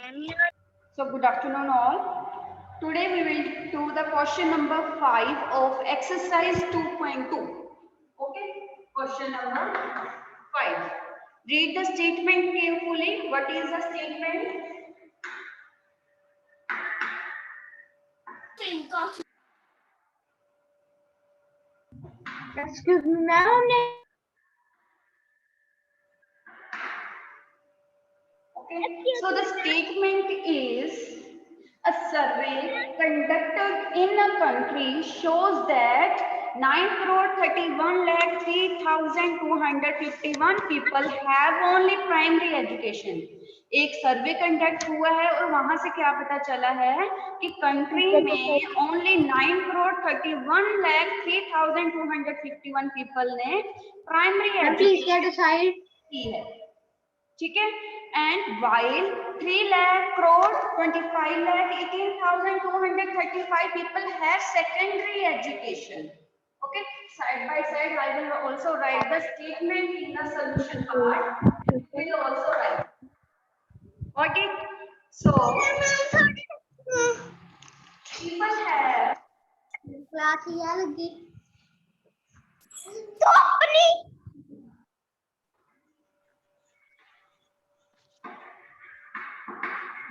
So good afternoon all. Today we will do the question number 5 of exercise 2.2. Okay, question number 5. Read the statement carefully. What is the statement? Excuse me, ma'am. Okay, so the statement is a survey conducted in a country shows that 9,31,03,251 people have only primary education. एक survey conduct हुआ है और वहां से क्या पता चला है कि कंट्री में ओनली 9,31,03,251 पीपल ने प्राइमरी एजुकेशन की है. ठीक है. And while 3 lakh crore 25 lakh 18,235 people have secondary education. Okay, side by side I will also write the statement in the solution part. We will also write. Okay, so people have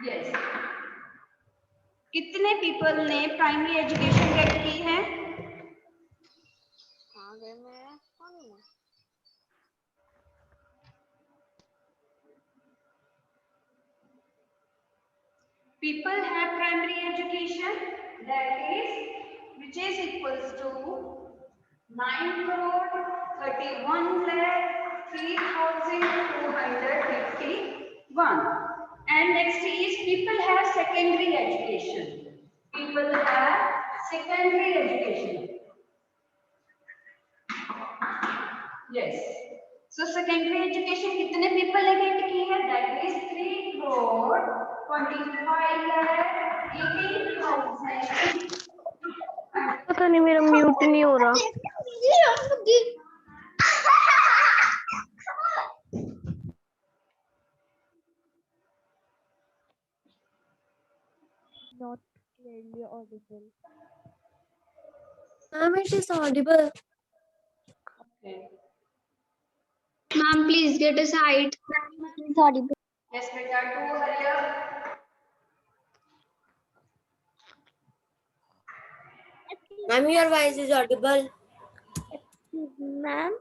yes. कितने people ने primary education gate की है? People have primary education, that is which is equals to 9,31,03,251. And next is people have secondary education. People have secondary education. Yes. So secondary education कितने people ने get की है? That is 3 crore 25 lakh 18,000. पता नहीं मेरा mute नहीं हो रहा. Not clearly audible. Ma'am, it is audible. Okay. Ma'am, please get aside. It is audible. Yes, beta, do hurry up. Ma'am, your voice is audible. Excuse me, ma'am.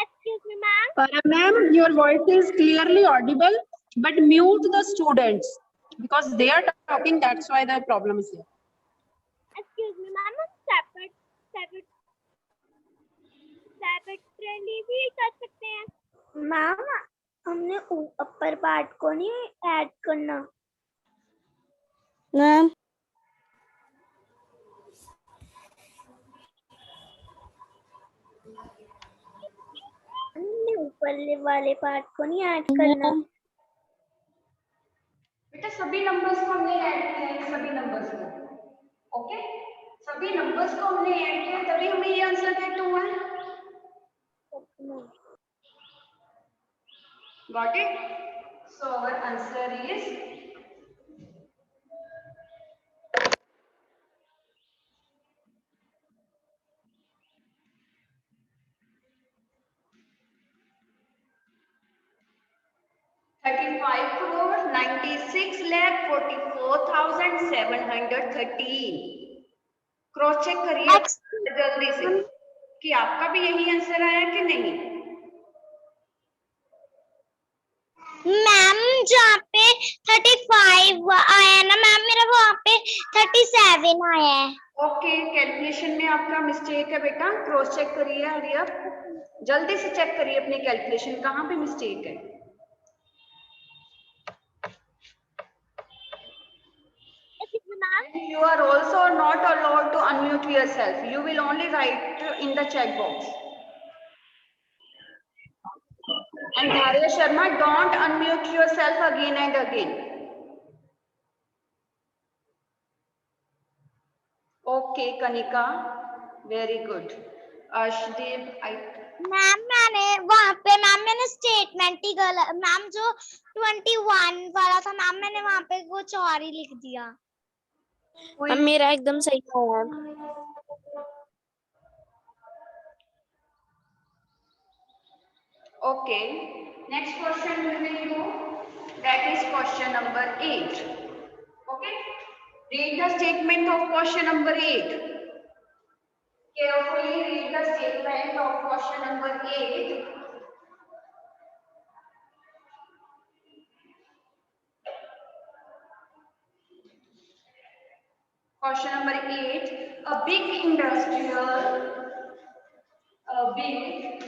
Excuse me, ma'am. Ma'am, your voice is clearly audible, but mute the students because they are talking. That's why the problem is here. Excuse me, ma'am. Separately भी कर सकते हैं. Ma'am, हमने ऊपर part को नहीं add करना. Ma'am, हमने ऊपर वाले पार्ट को नहीं ऐड करना. बेटा सभी नंबर्स को हमने ऐड किया है, सभी नंबर्स को. ओके, सभी नंबर्स को हमने ऐड किया तभी हमें ये आंसर गेट हुआ है. Got it? So our answer is ₹35 crore 96 lakh 44,713. Cross check करिए जल्दी से कि आपका भी यही आंसर आया कि नहीं. मैम जहाँ पे 35 आया ना मैम, मेरा वहाँ पे 37 आया है. ओके, कैलकुलेशन में आपका मिस्टेक है बेटा. क्रॉस चेक करिए, हरी अप जल्दी से चेक करिए अपनी कैलकुलेशन कहाँ पे मिस्टेक है. You are also not allowed to unmute yourself. You will only write in the chat box. And Dharya Sharma, don't unmute yourself again and again. Okay, Kanika, very good. Ashdev, ma'am मैंने वहाँ पे ma'am मैंने statement ही गलत, ma'am जो 21 वाला ma'am मैंने वहाँ पे कुछ और ही लिख दिया। अब मेरा एकदम सही है। Okay, next question we will do, that is question number 8. Okay, read the statement of question number 8. Carefully read the statement of question number 8. Question number 8, a big industrial unit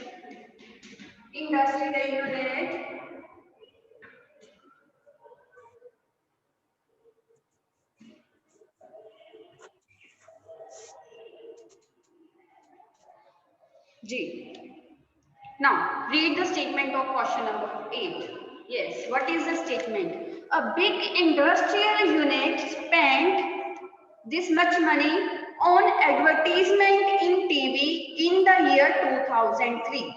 G. Now, read the statement of question number 8. Yes, what is the statement? A big industrial unit spent this much money on advertisement in TV in the year 2003.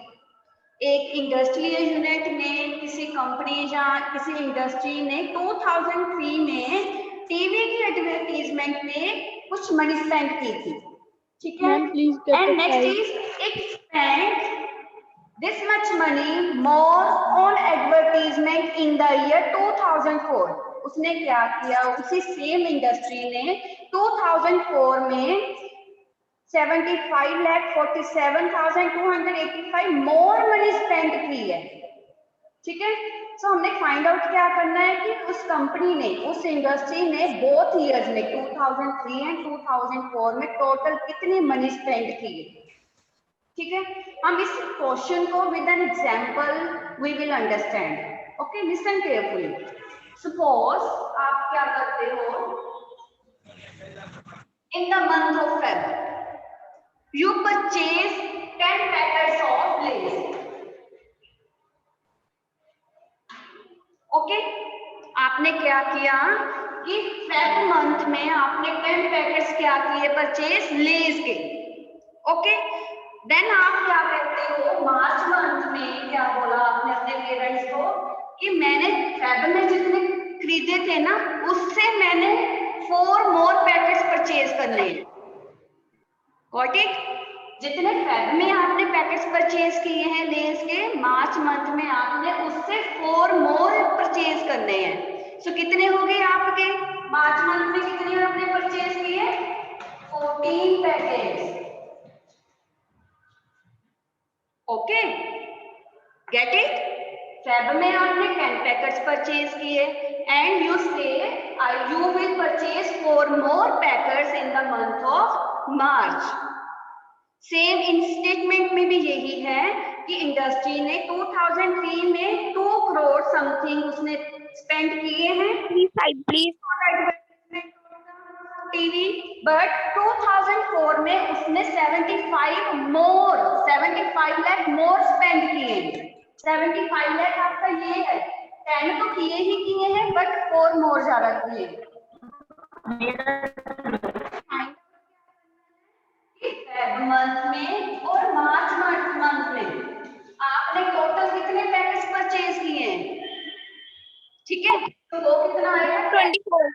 एक industrial unit ने, किसी company या किसी industry ने 2003 में TV की advertisement पे कुछ मनी स्पेंड की थी, ठीक है? And next is it spend this much money more on advertisement in the year 2004. उसने क्या किया, उसी सेम इंडस्ट्री ने 2004 में 75,47,285 मोर मनी स्पेंड की है, ठीक है? सो हमने फाइंड आउट क्या करना है कि उस कंपनी ने, उस इंडस्ट्री ने बोथ ईयर्स में 2003 एंड 2004 में टोटल कितनी मनी स्पेंड की है, ठीक है? हम इस क्वेश्चन को with an example we will understand. Okay, listen carefully. Suppose आप क्या करते हो, in the month of Feb you purchase 10 packets of Lay's. Okay, आपने क्या किया कि फेब मंथ में आपने 10 पैकेट्स क्या किए परचेज लेज के। ओके, देन आप क्या करते हो, मार्च मंथ में क्या बोला आपने अपने पेरेंट्स को कि मैंने फेब में जितने खरीदे थे ना, उससे मैंने 4 मोर पैकेट्स परचेज करने हैं। Got it? जितने फेब में आपने पैकेट्स परचेज किए हैं लेस के, मार्च मंथ में आपने उससे 4 मोर परचेज करने हैं। सो कितने हो गए आपके मार्च मंथ में, कितने आपने परचेज किए? 14 packets. Okay, get it? Feb में आपने 10 पैकेट्स परचेज किए एंड यू से you will purchase 4 more packets in the month of March. Same in statement में भी यही है कि इंडस्ट्री ने 2003 में 2 करोड़ समथिंग उसने स्पेंड किए हैं टीवी, बट 2004 में उसने 75 लाख मोर स्पेंड किए। 75 लाख आपका ये है, 10 तो किए ही किए हैं बट 4 मोर ज्यादा किए। मंथ में और मार्च मंथ में आपने टोटल कितने पैकेट्स परचेज किए हैं, ठीक है? तो वो कितना आएगा? 24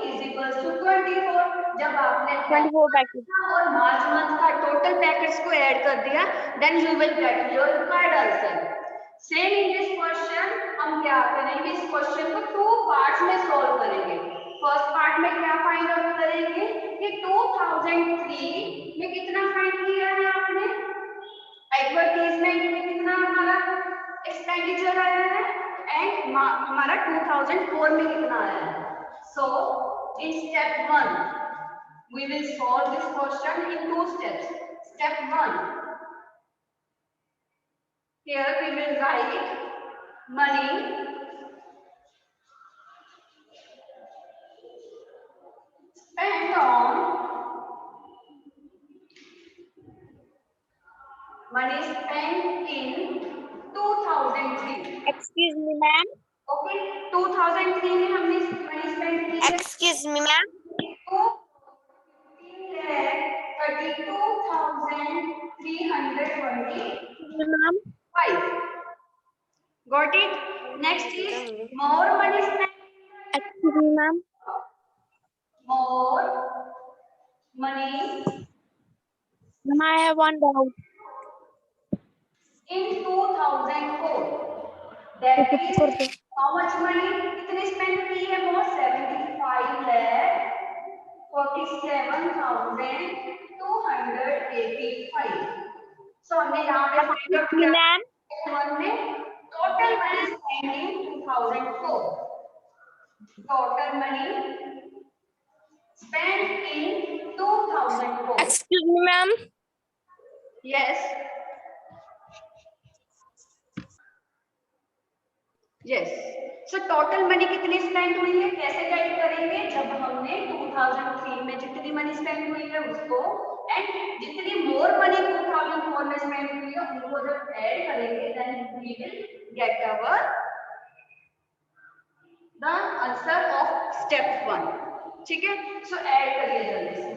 इज इक्वल्स टू 24। जब आपने 24 पैकेट और मार्च मंथ का टोटल पैकेट्स को ऐड कर दिया, then you will get your required answer. Same in this question हम क्या करेंगे, इस क्वेश्चन को 2 पार्ट्स में सॉल्व करेंगे। फर्स्ट पार्ट में क्या फाइंड आउट करेंगे कि 2003 में कितना फाइंड किया है आपने, एडवर्टाइजमेंट में कितना हमारा एक्सपेंडिचर आया है, एंड हमारा 2004 में कितना आया है। So in step 1 we will solve this question in 2 steps. Step 1, here we will write money spent on money spent in 2003. Excuse me, ma'am. Okay, 2003 में हमने मनी स्पेंड की है। Excuse me, ma'am. 32,325. Got it? Next is more money spent Excuse me, ma'am. more money Ma'am, I have one doubt. in 2004. That is how much money? कितनी spend की है वो? 75,47,285. So हमने यहाँ पे find out किया Ma'am, one में total money spent in 2004. Total money spent in 2004. excuse me, ma'am. Yes. Yes. So total money कितनी स्पेंड हुई है? कैसे गाइड करेंगे? जब हमने 2003 में जितनी मनी स्पेंड हुई है उसको एंड जितनी मोर मनी 2004 में स्पेंड हुई है उनको जब ऐड करेंगे then we will get our the answer of step 1. ठीक है? सो ऐड करिए जल्दी से.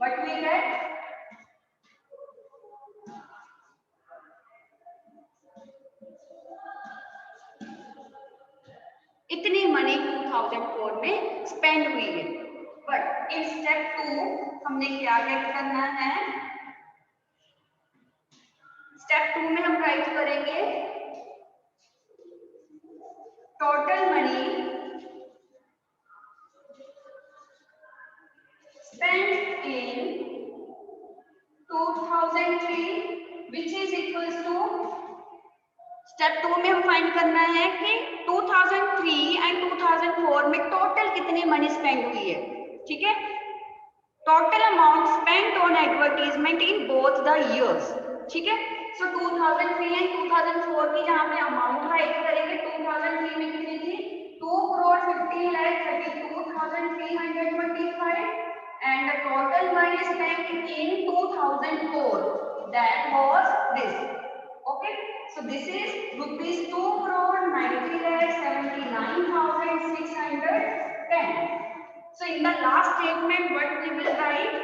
What we get? इतनी मनी 2004 में स्पेंड हुई है. बट इन स्टेप 2 हमने क्या गेट करना है? स्टेप 2 में हम राइट करेंगे total money spend in 2003 which is equals to. Step 2 में हम फाइंड करना है कि 2003 एंड 2004 में टोटल कितनी मनी स्पेंड हुई है. ठीक है? Total amount spent on advertisement in both the years. ठीक है? सो 2003 एंड 2004 की जहां पे अमाउंट राइट करेंगे 2003 में कितनी थी? 2,50,32,325 and the total money spent in 2004 that was this. Okay, so this is rupees 2,90,79,610. So in the last statement what we will write?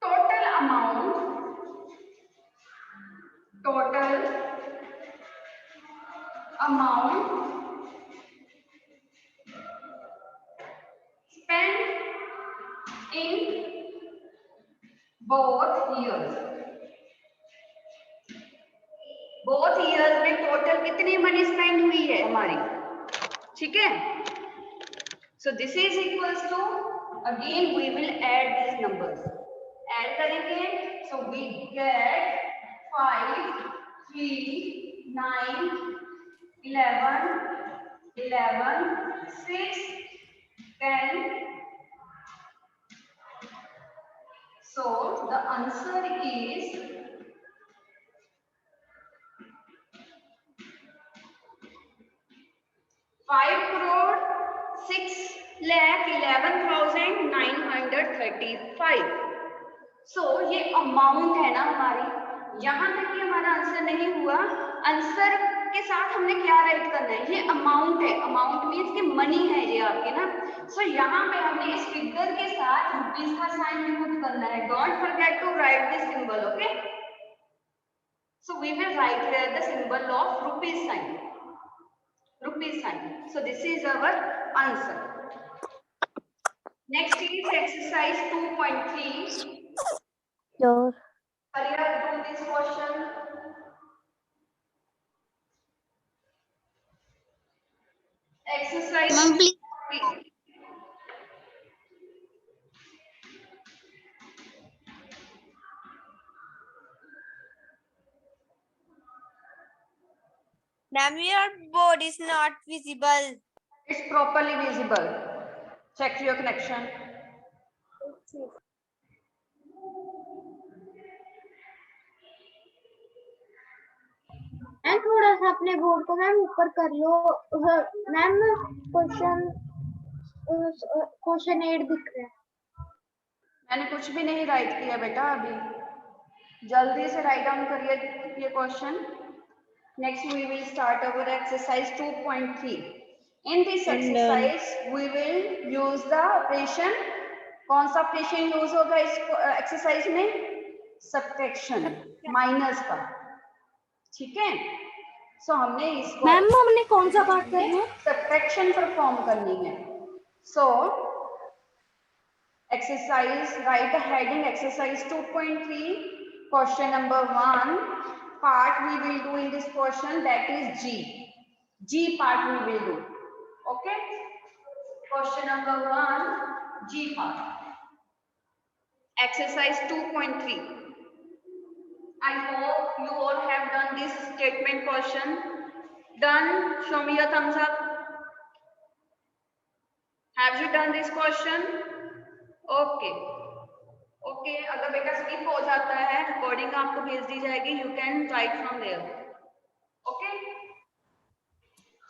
Total amount spent in both years. Both years में total कितनी money spend हुई है हमारी. ठीक है? So this is equals to again we will add this numbers. Add करेंगे so we get 5 3 9 11 11 6 10. So the answer is 5,06,11,935. सो ये amount है ना हमारी. यहां तक कि हमारा आंसर नहीं हुआ. आंसर के साथ हमने क्या राइट करना है? ये अमाउंट है. अमाउंट मीन्स कि मनी है ये आपके ना. सो यहाँ पे हमने इस फिगर के साथ रुपीस का साइन यूज करना है. Don't forget to write this symbol. Okay, so we will write here the symbol of rupees sign. So this is our answer. Next is exercise 2.3. Sure. Hurry up, do this question. Exercise. Ma'am, please. 2.3. Ma'am, your board is not visible. It's properly visible. Check your connection. Ma'am थोड़ा सा अपने board को ma'am ऊपर कर लो. Ma'am question 8 दिख रहा है. मैंने कुछ भी नहीं राइट किया बेटा अभी. जल्दी से राइट डाउन करिए ये question. Next we will start our exercise 2.3. In this exercise we will use the operation. कौन सा ऑपरेशन यूज होगा इस एक्सरसाइज में? सब्ट्रैक्शन, माइनस का. ठीक है? सो हमने इसको मैम हमने कौन सा पार्ट करना है? सब्ट्रैक्शन परफॉर्म करनी है. सो exercise, write a heading exercise 2.3 question number 1 part we will do in this portion, that is G part we will do. Okay, question number 1 G part, exercise 2.3. I hope you all have done this statement question. Done? Show me your thumbs up. Have you done this question? Okay. Okay अगर बेटा skip हो जाता है recording आपको भेज दी जाएगी, you can write from there. Okay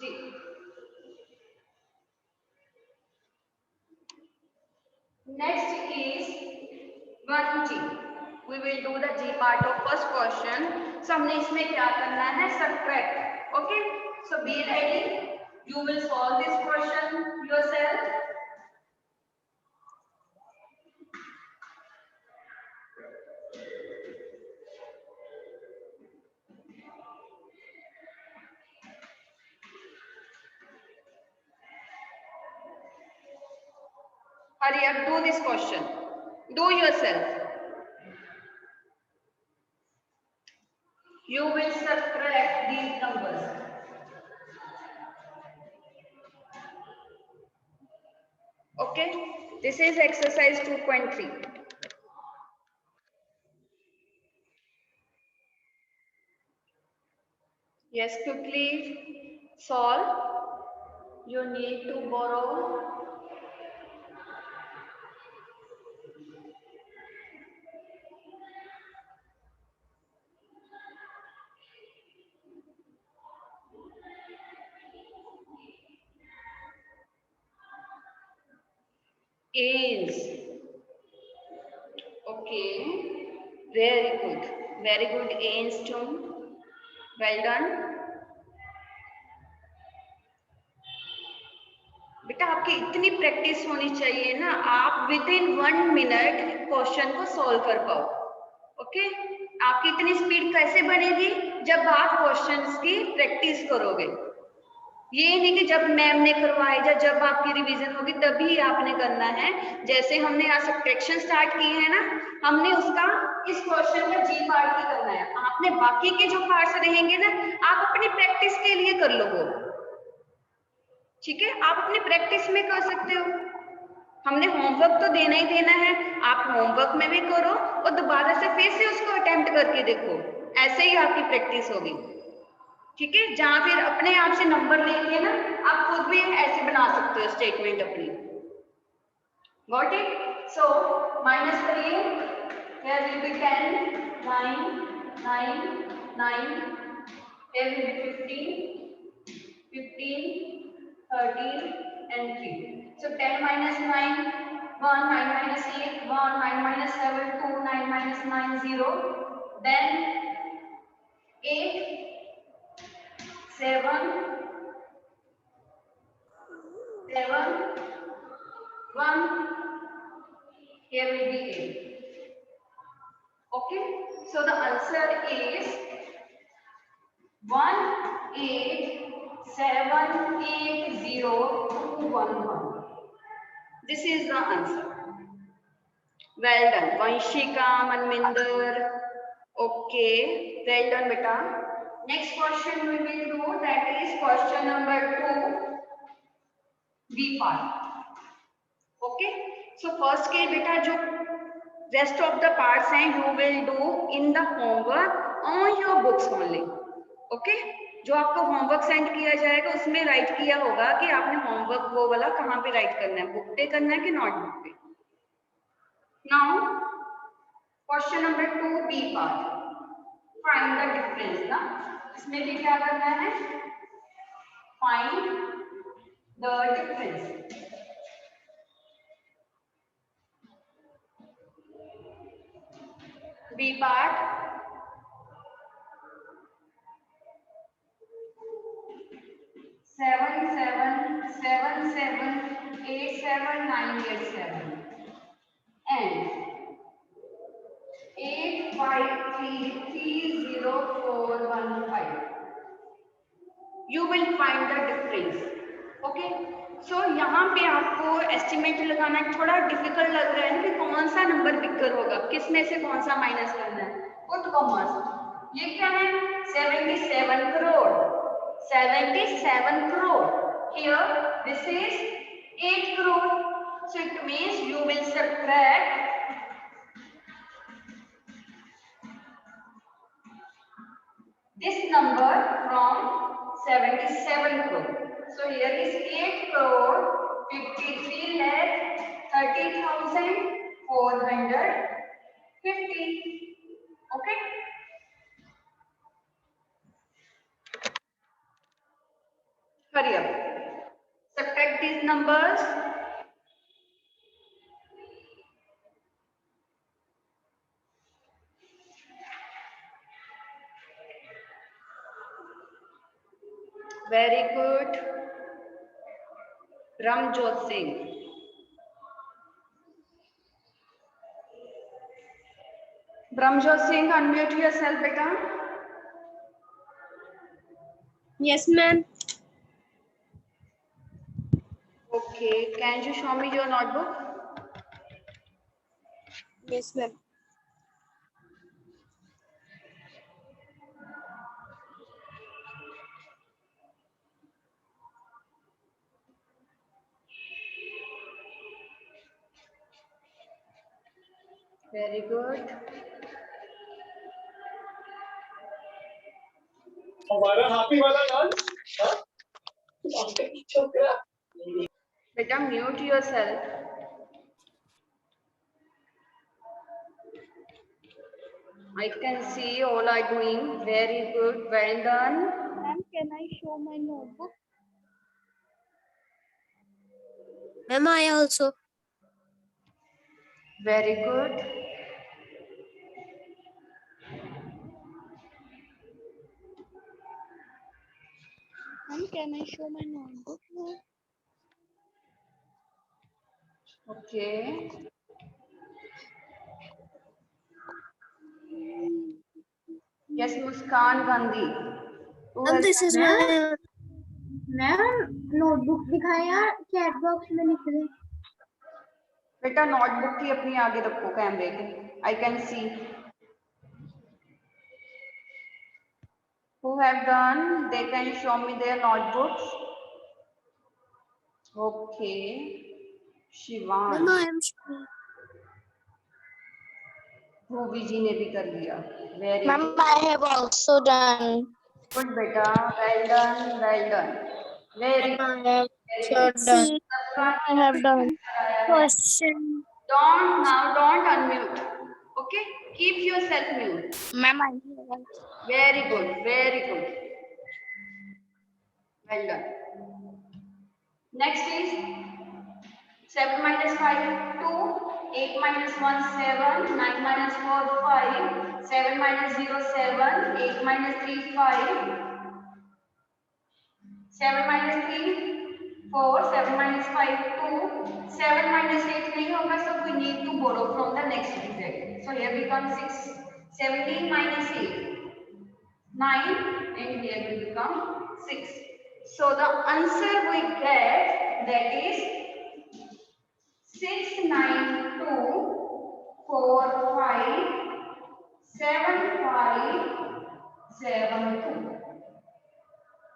जी. Next is 1G. We will do the G part of first question. So हमने इसमें क्या करना है, subtract. Okay, so be ready, you will solve this question yourself. Hurry up, do this question. Do yourself. You will subtract these numbers. Okay, this is exercise 2.3. Yes, quickly solve. You need to borrow is. Okay, very good Ains too. Well done. बेटा आपकी इतनी practice होनी चाहिए ना, आप with in 1 minute question को solve कर पाओ. ओके, आपकी इतनी स्पीड कैसे बनेगी, जब आप क्वेश्चंस की प्रैक्टिस करोगे. ये नहीं कि जब मैम ने करवाई या जब आपकी रिवीजन होगी तभी आपने करना है. जैसे हमने आज सब्ट्रैक्शन स्टार्ट की है ना, हमने उसका इस क्वेश्चन का जी पार्ट ही करना है. आपने बाकी के जो पार्ट्स रहेंगे ना, आप अपनी प्रैक्टिस के लिए कर लो वो. ठीक है, आप अपनी प्रैक्टिस में कर सकते हो. हमने होमवर्क तो देना ही देना है, आप होमवर्क में भी करो और दोबारा से फिर से उसको अटेम्प्ट करके देखो. ऐसे ही आपकी प्रैक्टिस होगी. ठीक है, जहां फिर अपने आप से नंबर लेके ना आप खुद भी ऐसे बना सकते हो स्टेटमेंट अपनी. Got it? सो माइनस करिए. Here will be 10, 9, 9, 9. Here will be 15, 15, 13 and 3. So 10 minus 9, 1, 9 minus 8, 1, 9 minus 7, 2, 9 minus 9, 0. Then 8, 7, 7, 1, here will be 8. Okay, so the answer is 1, 8, 7, 8, 0, 2, 1, 1. This is the answer. Well done, Vanshika, Manminder. Okay, well done, beta. Next question we will do, that is question number 2, B part. Okay, so first के बेटा जो rest of the parts हैं you will do in the homework on your books only. Okay, जो आपको homework send किया जाएगा उसमें right किया होगा कि आपने होमवर्क वो वाला कहाँ पे राइट करना है, बुक पे करना है कि नोटबुक पे. Now question number 2 B part, find the difference ना. इसमें भी क्या करना है, find the difference. B part, seven, 7, 7, 7, 8, 7, 9, 8, 7, and 8, 5, 3, 3, 0, 4, 1, 5. यहाँ पे आपको एस्टिमेट लगाना थोड़ा डिफिकल्ट लग रहा है कि कौन सा नंबर बिगर होगा, किस में से कौन सा माइनस करना है। पुट कॉमर्स, ये क्या है 77 crore, 77 crore. Here this is 8 crore. So it means you will subtract this number from 77 crore. So here is 8 crore 53 lakh 30,450. Okay. Hurry up. Subtract these numbers. Very good. Ramjot Singh. Ramjot Singh, unmute yourself, beta. Yes, ma'am. Okay, can you show me your notebook? Yes, ma'am. Very good. हमारा happy वाला dance छोकरा Beta, mute yourself. I can see all are doing very good. Well done. Ma'am, can I show my notebook? Ma'am, I also. Very good. Ma'am, can I show my notebook? Okay. Yes, Muskan Gandhi. Who Ma'am, has this is done it? my. Ma'am notebook दिखाए यार, chat box में लिख दे। बेटा notebook ही अपनी आगे रखो कैमरे के। I can see. Who have done? They can show me their notebooks. Okay. Shivan, Ma'am, I am sure. Bhuvi जी ने भी कर लिया। Very ma'am good. I have also done. Good beta. Well done. Well done. Very good. Very good. See, I have done. Question. Don't unmute. Okay. Keep yourself mute. Ma'am, I have. Very good. Very good. Well done. Next is 7 minus 5, 2. 8 minus 1, 7. 9 minus 4, 5. 7 minus 0, 7. 8 minus 3, 5. 7 minus 3, 4. 7 minus 5, 2. 7 minus 8 नहीं होगा, so we need to borrow from the next digit. So here becomes 6. 17 minus 8, 9, and here will become 6. So the answer we get, that is 692 45 7572.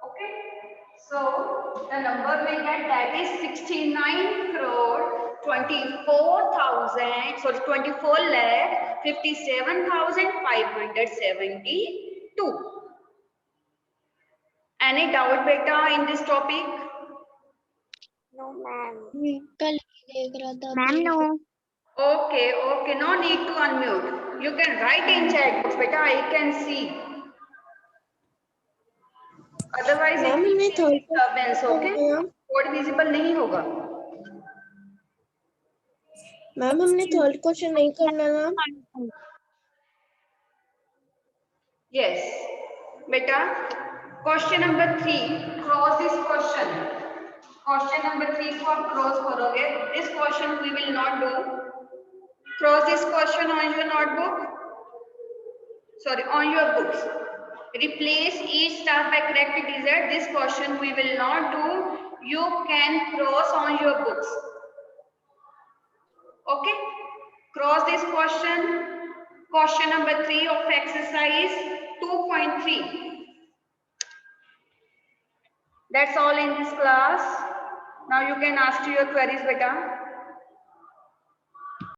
Okay. So the number we get, that is 69 crore 24,000, sorry 24 lakh 57,572. Any doubt beta in this topic? No, ma'am. कल देख रहा था। Ma'am, no. Okay, okay, no need to unmute. You can write in chat box beta, I can see. Otherwise it will be disturbance, okay? Code visible नहीं होगा। Ma'am हमने third question नहीं करना ना। Yes, beta. Question number 3. Cross this question. Question number 3 को आप cross करोगे. This question we will not do. Cross this question on your notebook. Sorry, on your books. Replace each star by correct digit. This question we will not do. you can cross on your books. Okay, cross this question. Question number 3 of exercise 2.3. That's all in this class. Now you can ask your queries, beta.